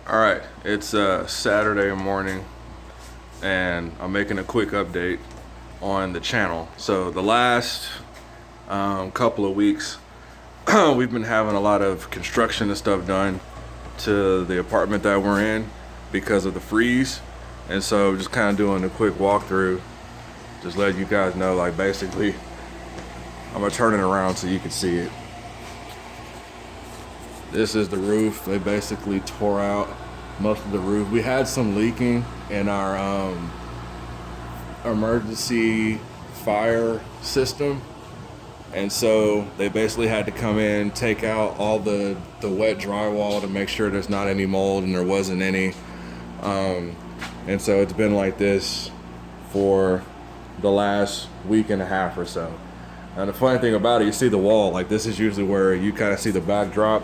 All right, it's Saturday morning, and I'm making a quick update on the channel. So the last couple of weeks, we've been having a lot of construction and stuff done to the apartment that we're in because of the freeze, and so just kind of doing a quick walkthrough, just letting you guys know, like basically, I'm gonna turn it around so you can see it. This is the roof. They basically tore out most of the roof. We had some leaking in our emergency fire system, and so they basically had to come in, take out all the wet drywall to make sure there's not any mold, and there wasn't any. And so it's been like this for the last week and a half or so. And the funny thing about it, you see the wall, like this is usually where you kind of see the backdrop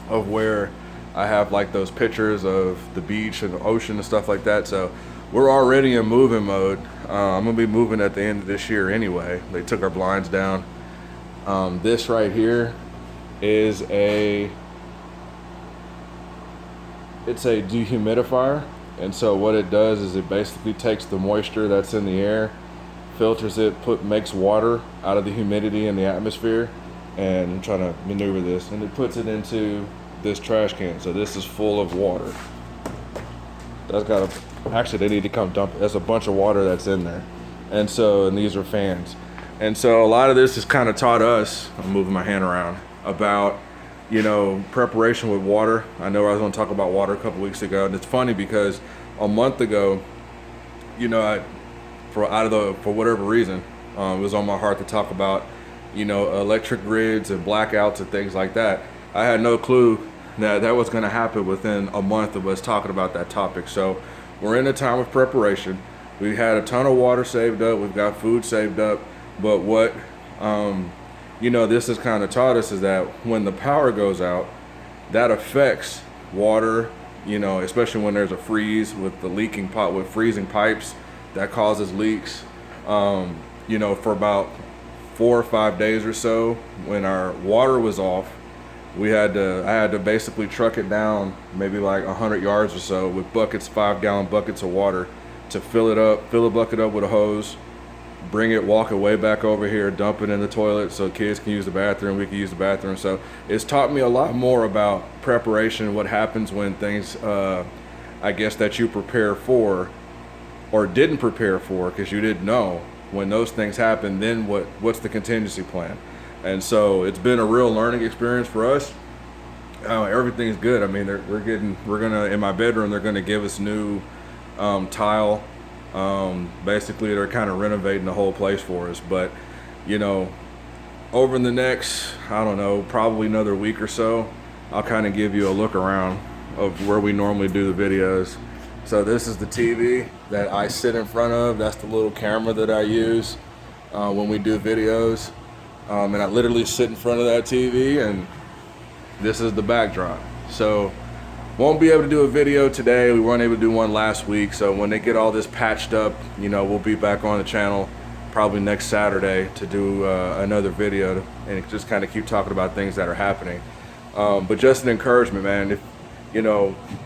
of where I have like those pictures of the beach and the ocean and stuff like that. So we're already in moving mode. I'm gonna be moving at the end of this year anyway. They took our blinds down. This right here is it's a dehumidifier. And so what it does is it basically takes the moisture that's in the air, filters it, makes water out of the humidity in the atmosphere, and I'm trying to maneuver this, and it puts it into this trash can. So this is full of water. Actually they need to come dump it. There's a bunch of water that's in there. And these are fans. And so a lot of this has kind of taught us, I'm moving my hand around, about, preparation with water. I know I was going to talk about water a couple weeks ago, and it's funny because a month ago, for whatever reason, it was on my heart to talk about electric grids and blackouts and things like that. I had no clue that was going to happen within a month of us talking about that topic. So we're in a time of preparation. We had a ton of water saved up. We've got food saved up. But what, this has kind of taught us is that when the power goes out, that affects water, especially when there's a freeze with the leaking pot, with freezing pipes, that causes leaks. For about 4 or 5 days or so, when our water was off, I had to basically truck it down maybe like 100 yards or so with buckets, 5-gallon buckets of water, to fill a bucket up with a hose, walk it way back over here, dump it in the toilet so kids can use the bathroom, we can use the bathroom. So it's taught me a lot more about preparation, what happens when things, I guess, that you prepare for or didn't prepare for because you didn't know. When those things happen, then what's the contingency plan? And so it's been a real learning experience for us. Everything's good. I mean, in my bedroom, they're gonna give us new tile. Basically, they're kind of renovating the whole place for us. But, over the next, I don't know, probably another week or so, I'll kind of give you a look around of where we normally do the videos. So this is the TV that I sit in front of. That's the little camera that I use when we do videos. And I literally sit in front of that TV, and this is the backdrop. So won't be able to do a video today. We weren't able to do one last week. So when they get all this patched up, we'll be back on the channel probably next Saturday to do another video and just kind of keep talking about things that are happening. But just an encouragement, man. If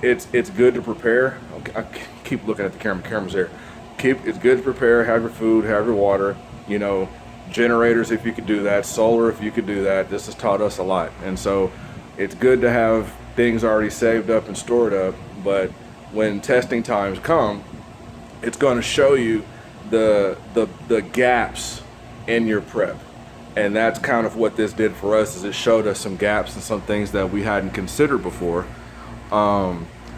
it's good to prepare. I keep looking at the camera. Camera's there. It's good to prepare. Have your food. Have your water. Generators if you could do that. Solar if you could do that. This has taught us a lot. And so it's good to have things already saved up and stored up. But when testing times come, it's going to show you the gaps in your prep. And that's kind of what this did for us, is it showed us some gaps and some things that we hadn't considered before.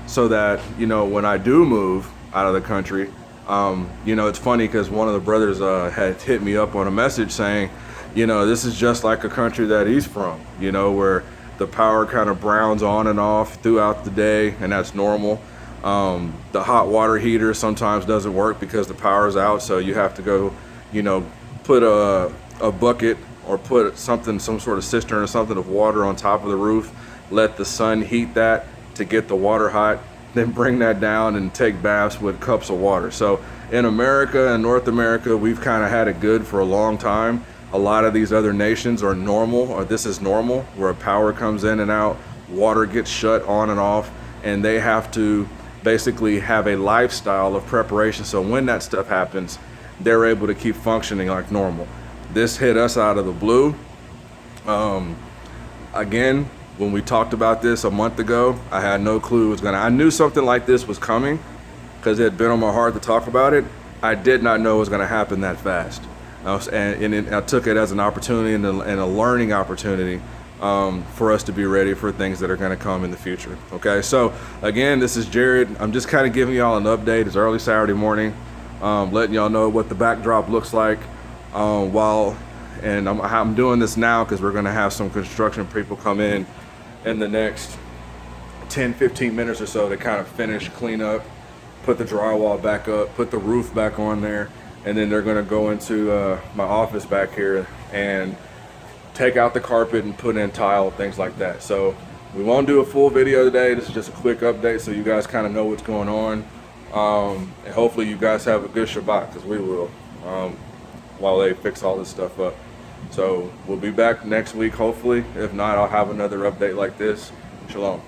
So that, when I do move out of the country, it's funny because one of the brothers had hit me up on a message saying, this is just like a country that he's from, where the power kind of browns on and off throughout the day, and that's normal. The hot water heater sometimes doesn't work because the power's out, so you have to go, put a bucket or put some sort of cistern or something of water on top of the roof, let the sun heat that to get the water hot, then bring that down and take baths with cups of water. So in America and North America, we've kind of had it good for a long time. A lot of these other nations are normal, or this is normal, where power comes in and out, water gets shut on and off, and they have to basically have a lifestyle of preparation, so when that stuff happens, they're able to keep functioning like normal. This hit us out of the blue. Again, when we talked about this a month ago, I had no clue it was gonna. I knew something like this was coming because it had been on my heart to talk about it. I did not know it was gonna happen that fast. I took it as an opportunity and a learning opportunity for us to be ready for things that are gonna come in the future. Okay, so again, this is Jared. I'm just kind of giving y'all an update. It's early Saturday morning, letting y'all know what the backdrop looks like and I'm doing this now because we're gonna have some construction people come in the next 10-15 minutes or so to kind of finish, clean up, put the drywall back up, put the roof back on there, and then they're gonna go into my office back here and take out the carpet and put in tile, things like that. So we won't do a full video today. This is just a quick update so you guys kind of know what's going on. And hopefully you guys have a good Shabbat, because we will, while they fix all this stuff up. So we'll be back next week, hopefully. If not, I'll have another update like this. Shalom.